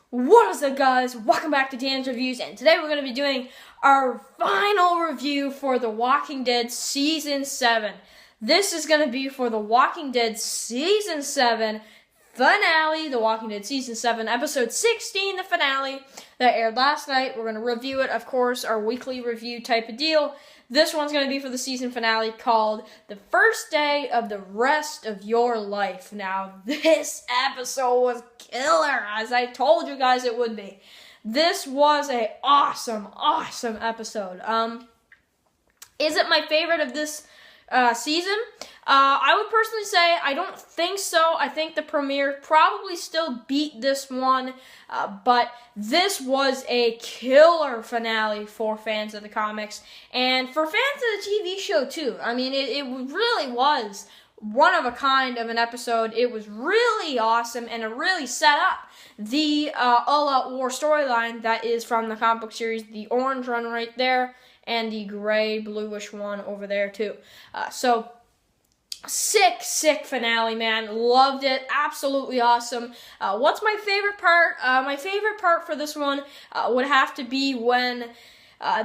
What is up, guys? Welcome back to Dan's Reviews, and today we're going to be doing our final review for The Walking Dead Season 7. This is going to be for The Walking Dead Season 7 finale, The Walking Dead Season 7, Episode 16, the finale, that aired last night. We're going to review it, of course, our weekly review type of deal. This one's going to be for the season finale called The First Day of the Rest of Your Life. Now, this episode was killer, as I told you guys it would be. This was a awesome episode. Is it my favorite of this season? I would personally say I don't think so. I think the premiere probably still beat this one, but this was a killer finale for fans of the comics and for fans of the TV show too. I mean, it really was one of a kind of an episode. It was really awesome, and it really set up the All Out War storyline that is from the comic book series, the orange one right there, and the gray bluish one over there too. So sick finale, man. Loved it. Absolutely awesome. What's my favorite part? My favorite part for this one would have to be when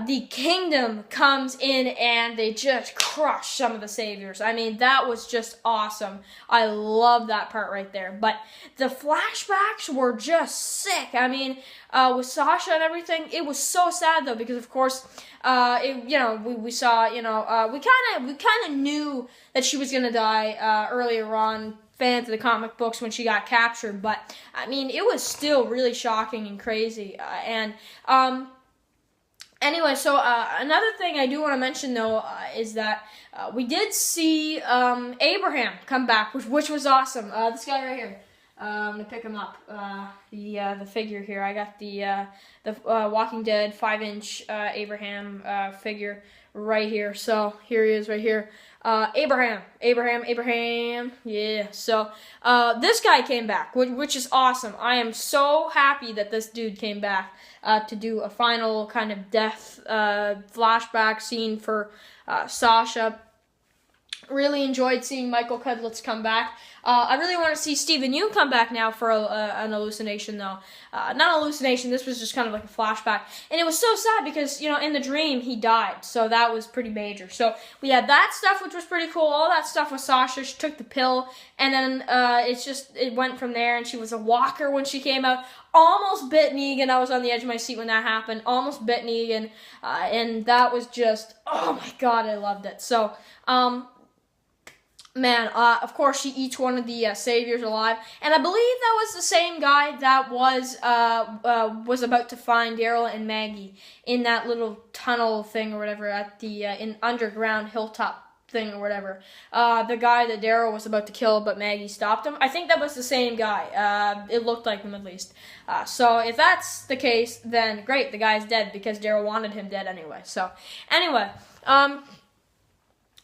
the kingdom comes in and they just crush some of the saviors. I mean, that was just awesome. I love that part right there. But the flashbacks were just sick. I mean, with Sasha and everything, it was so sad though, because of course, we saw, we kind of knew that she was gonna die earlier on. Fans of the comic books when she got captured, but I mean, it was still really shocking and crazy. Anyway, so another thing I do want to mention, though, is that we did see Abraham come back, which was awesome. This guy right here. I'm gonna pick him up. The figure here. I got the Walking Dead 5-inch Abraham figure right here. So here he is, right here. Abraham. Yeah. So this guy came back, which is awesome. I am so happy that this dude came back to do a final kind of death flashback scene for Sasha. Really enjoyed seeing Michael Cudlitz come back. I really want to see Stephen Yeun come back now for an hallucination, though. Not an hallucination, this was just kind of like a flashback. And it was so sad because, in the dream, he died. So that was pretty major. So we had that stuff, which was pretty cool. All that stuff with Sasha. She took the pill. And then it went from there. And she was a walker when she came out. Almost bit Negan. I was on the edge of my seat when that happened. Almost bit Negan. And that was just, oh my God, I loved it. So, man, of course, she eats one of the saviors alive, and I believe that was the same guy that was about to find Daryl and Maggie in that little tunnel thing or whatever at the in underground hilltop thing or whatever. The guy that Daryl was about to kill, but Maggie stopped him. I think that was the same guy. It looked like him at least. So if that's the case, then great, the guy's dead because Daryl wanted him dead anyway. So anyway,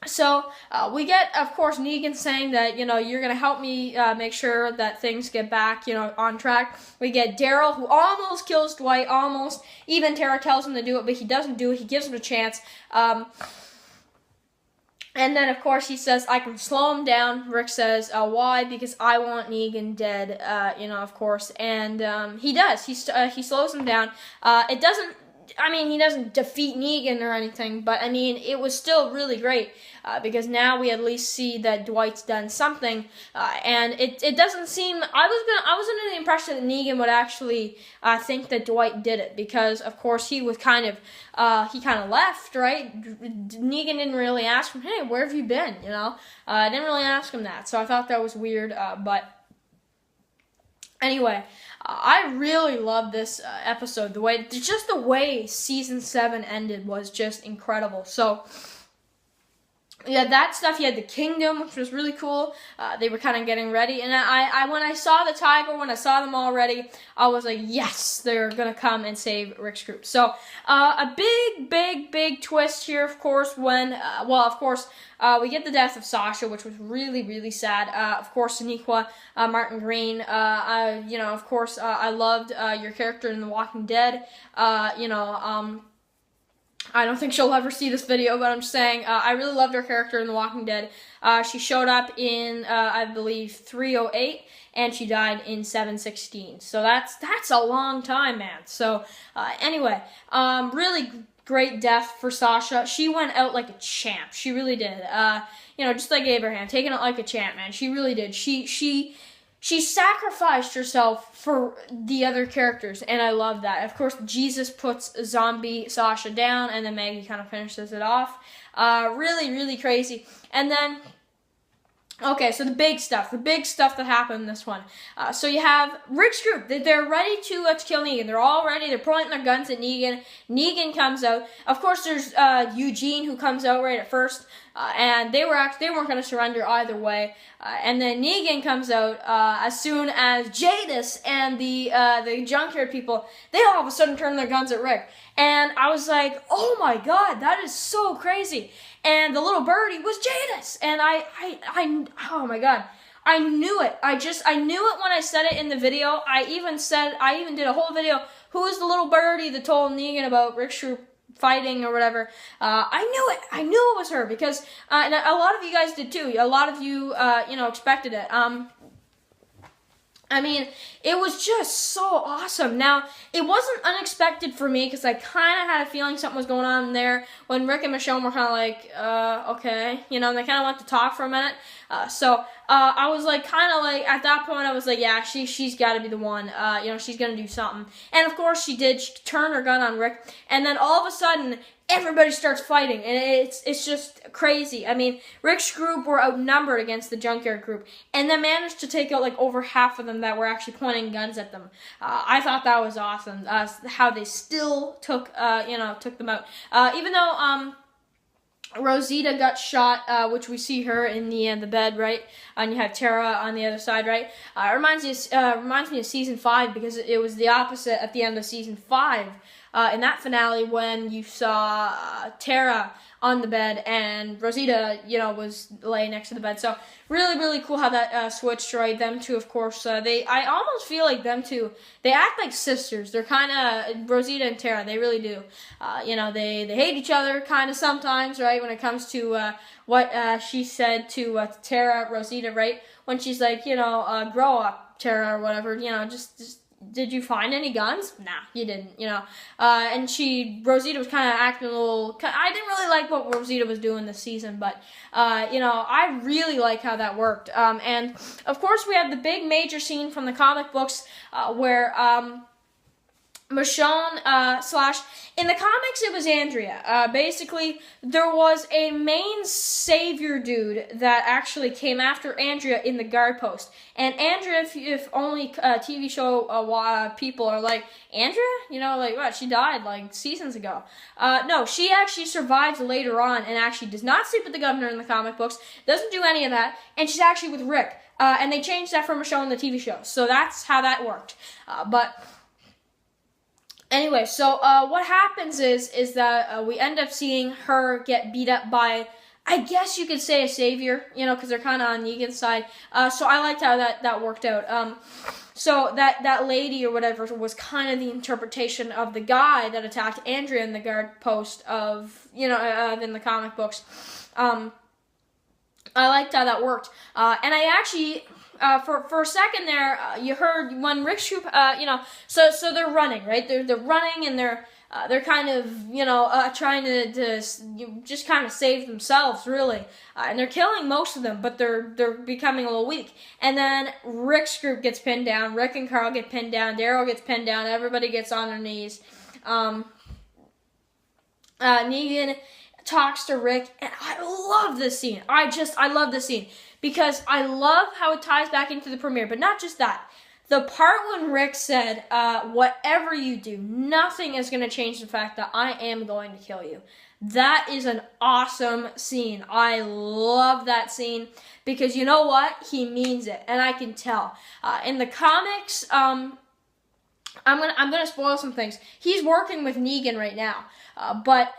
So we get, of course, Negan saying that, you're going to help me make sure that things get back, on track. We get Daryl, who almost kills Dwight, almost. Even Tara tells him to do it, but he doesn't do it. He gives him a chance. And then, of course, he says, I can slow him down. Rick says, why? Because I want Negan dead, of course. And he does. He slows him down. He doesn't defeat Negan or anything, but, it was still really great, because now we at least see that Dwight's done something, and it doesn't seem, I was under the impression that Negan would actually, think that Dwight did it, because, of course, he was kind of left, right? Negan didn't really ask him, hey, where have you been, I didn't really ask him that, so I thought that was weird, but anyway, I really loved this episode. The way season 7 ended was just incredible. So you had that stuff. You had the kingdom, which was really cool. They were kind of getting ready, and I when I saw the tiger, when I saw them already, I was like, yes, they're gonna come and save Rick's group. So a big twist here, of course, when we get the death of Sasha, which was really sad. Of course, Sonequa Martin Green. Of course, I loved your character in The Walking Dead. I don't think she'll ever see this video, but I'm just saying, I really loved her character in The Walking Dead. She showed up in, I believe, 308, and she died in 716. So that's a long time, man. So, anyway, really great death for Sasha. She went out like a champ. She really did. Just like Abraham, taking it like a champ, man. She really did. She sacrificed herself for the other characters, and I love that. Of course, Jesus puts zombie Sasha down, and then Maggie kind of finishes it off. Really, really crazy. And then, okay, so the big stuff that happened in this one. So you have Rick's group. They're ready to kill Negan. They're all ready. They're pointing their guns at Negan. Negan comes out. Of course, there's Eugene who comes out right at first. And they weren't going to surrender either way. And then Negan comes out as soon as Jadis and the junkyard people, they all of a sudden turn their guns at Rick. And I was like, oh my god, that is so crazy. And the little birdie was Jadis. And I oh my god. I knew it. I knew it when I said it in the video. I even did a whole video, who is the little birdie that told Negan about Rick's group fighting or whatever. I knew it. I knew it was her because and a lot of you guys did too. A lot of you, expected it. I mean, it was just so awesome. Now, it wasn't unexpected for me because I kind of had a feeling something was going on there when Rick and Michonne were kind of like, okay, and they kind of went to talk for a minute. So I was like, kind of like, at that point, I was like, yeah, she's got to be the one. She's going to do something. And of course she did. She turned her gun on Rick. And then all of a sudden, everybody starts fighting, and it's just crazy. I mean, Rick's group were outnumbered against the junkyard group, and they managed to take out like over half of them that were actually pointing guns at them. I thought that was awesome. How they still took them out, even though Rosita got shot, which we see her in the bed, right? And you have Tara on the other side, right? It reminds me of season 5 because it was the opposite at the end of season 5. In that finale, when you saw Tara on the bed and Rosita, was laying next to the bed. So really, really cool how that switched, right? Them two, of course, I almost feel like them two, they act like sisters. They're kind of, Rosita and Tara, they really do. They hate each other kind of sometimes, right? When it comes to what she said to Tara, Rosita, right? When she's like, grow up, Tara, or whatever, just did you find any guns? Nah, you didn't, and Rosita was kind of acting a little, I didn't really like what Rosita was doing this season, but, I really like how that worked. And, of course, we have the big major scene from the comic books, where, Michonne, in the comics it was Andrea. Basically, there was a main savior dude that actually came after Andrea in the guard post. And Andrea, if only TV show people are like, Andrea? What, she died like seasons ago. No, she actually survives later on and actually does not sleep with the governor in the comic books, doesn't do any of that, and she's actually with Rick. And they changed that for Michonne in the TV show. So that's how that worked. Anyway, so what happens is that we end up seeing her get beat up by, I guess you could say, a savior, because they're kind of on Negan's side. So I liked how that worked out. So that lady or whatever was kind of the interpretation of the guy that attacked Andrea in the guard post of, in the comic books. I liked how that worked. And I actually... for a second there, you heard when Rick's group, so they're running, right? They're running and they're kind of, trying to just kind of save themselves, really. And they're killing most of them, but they're becoming a little weak. And then Rick's group gets pinned down. Rick and Carl get pinned down. Daryl gets pinned down. Everybody gets on their knees. Negan talks to Rick, and I love this scene. I love this scene. Because I love how it ties back into the premiere, but not just that. The part when Rick said, whatever you do, nothing is going to change the fact that I am going to kill you. That is an awesome scene. I love that scene because you know what? He means it, and I can tell. In the comics, I'm gonna spoil some things. He's working with Negan right now, but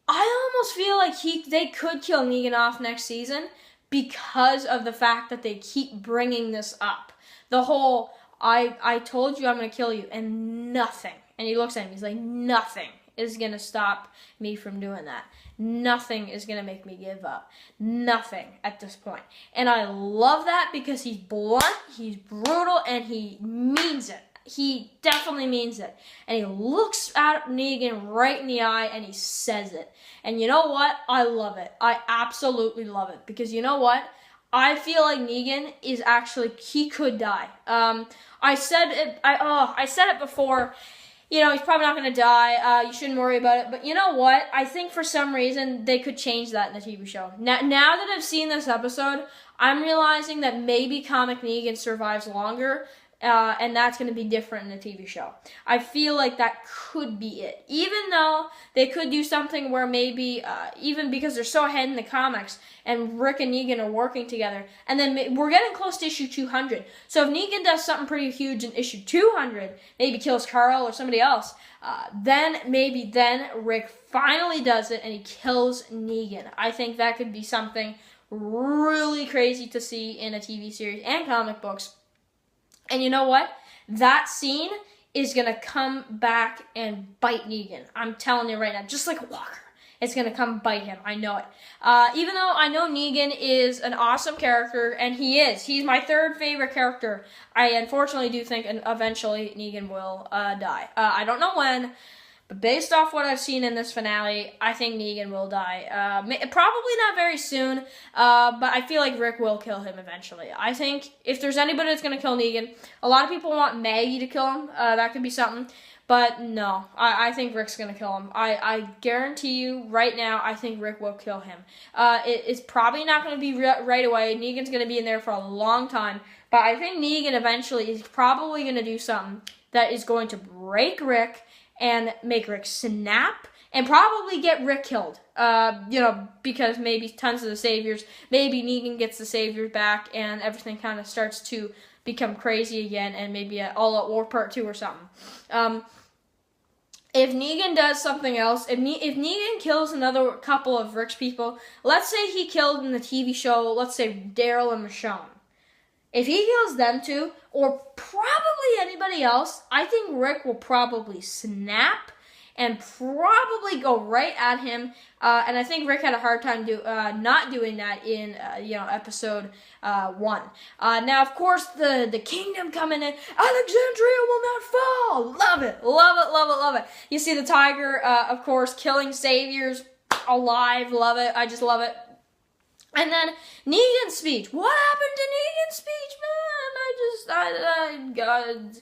I almost feel like they could kill Negan off next season, because of the fact that they keep bringing this up. The whole, I told you I'm going to kill you, and nothing. And he looks at him, he's like, nothing is going to stop me from doing that. Nothing is going to make me give up. Nothing at this point. And I love that because he's blunt, he's brutal, and he means it. He definitely means it. And he looks at Negan right in the eye and he says it. And you know what? I love it. I absolutely love it. Because you know what? I feel like Negan is actually, he could die. I said it before. You know, he's probably not going to die. You shouldn't worry about it. But you know what? I think for some reason they could change that in the TV show. Now that I've seen this episode, I'm realizing that maybe Comic Negan survives longer. And that's going to be different in the TV show. I feel like that could be it. Even though they could do something where maybe, even because they're so ahead in the comics, and Rick and Negan are working together, and then we're getting close to issue 200. So if Negan does something pretty huge in issue 200, maybe kills Carl or somebody else, then Rick finally does it and he kills Negan. I think that could be something really crazy to see in a TV series and comic books. And you know what? That scene is going to come back and bite Negan. I'm telling you right now, just like Walker. It's going to come bite him. I know it. Even though I know Negan is an awesome character, and he is. He's my third favorite character. I unfortunately do think eventually Negan will die. I don't know when, but based off what I've seen in this finale, I think Negan will die. Probably not very soon, but I feel like Rick will kill him eventually. I think if there's anybody that's going to kill Negan, a lot of people want Maggie to kill him. That could be something. But no, I think Rick's going to kill him. I guarantee you right now, I think Rick will kill him. It's probably not going to be right away. Negan's going to be in there for a long time. But I think Negan eventually is probably going to do something that is going to break Rick and make Rick snap, and probably get Rick killed. Because maybe tons of the Saviors, maybe Negan gets the Saviors back, and everything kind of starts to become crazy again, and maybe All Out War Part 2 or something. If Negan does something else, if Negan kills another couple of Rick's people, let's say he killed in the TV show, let's say Daryl and Michonne. If he kills them too, or probably anybody else, I think Rick will probably snap and probably go right at him. And I think Rick had a hard time not doing that in episode 1. Now, of course, the kingdom coming in. Alexandria will not fall. Love it, love it, love it, love it. You see the tiger, of course, killing saviors alive. Love it. I just love it. And then Negan's speech. What happened to Negan's speech, man? God.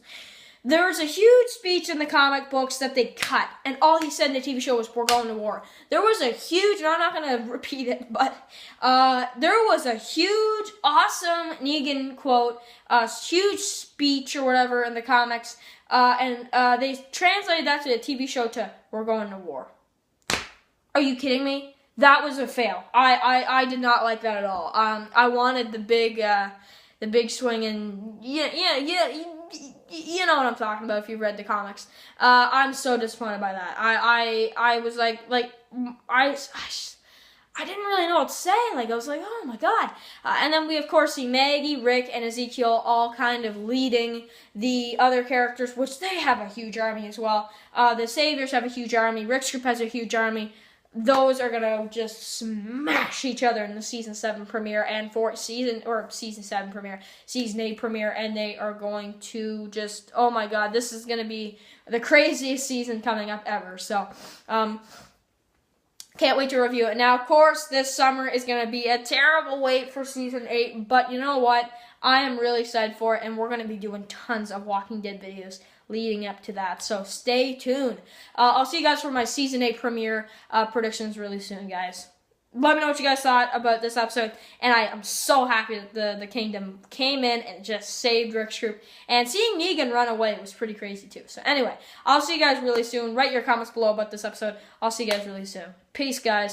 There was a huge speech in the comic books that they cut, and all he said in the TV show was, "We're going to war." There was a huge, and I'm not going to repeat it, but there was a huge, awesome Negan quote, a huge speech or whatever in the comics, and they translated that to the TV show to, "We're going to war." Are you kidding me? That was a fail. I did not like that at all. I wanted the big swing, and you know what I'm talking about if you've read the comics. I'm so disappointed by that. I was like I didn't really know what to say. Like, I was like, oh my god. And then we of course see Maggie, Rick, and Ezekiel all kind of leading the other characters, which they have a huge army as well. The Saviors have a huge army. Rick's group has a huge army. Those are gonna just smash each other in the season 7 premiere and season 7 premiere, season 8 premiere, and they are going to just, oh my god, this is gonna be the craziest season coming up ever. So, can't wait to review it. Now, of course, this summer is gonna be a terrible wait for season 8, but you know what? I am really excited for it, and we're gonna be doing tons of Walking Dead videos leading up to that, so stay tuned. I'll see you guys for my season 8 premiere predictions really soon, guys. Let me know what you guys thought about this episode, and I am so happy that the kingdom came in and just saved Rick's group, and seeing Negan run away was pretty crazy too. So anyway, I'll see you guys really soon. Write your comments below about this episode. I'll see you guys really soon. Peace, guys.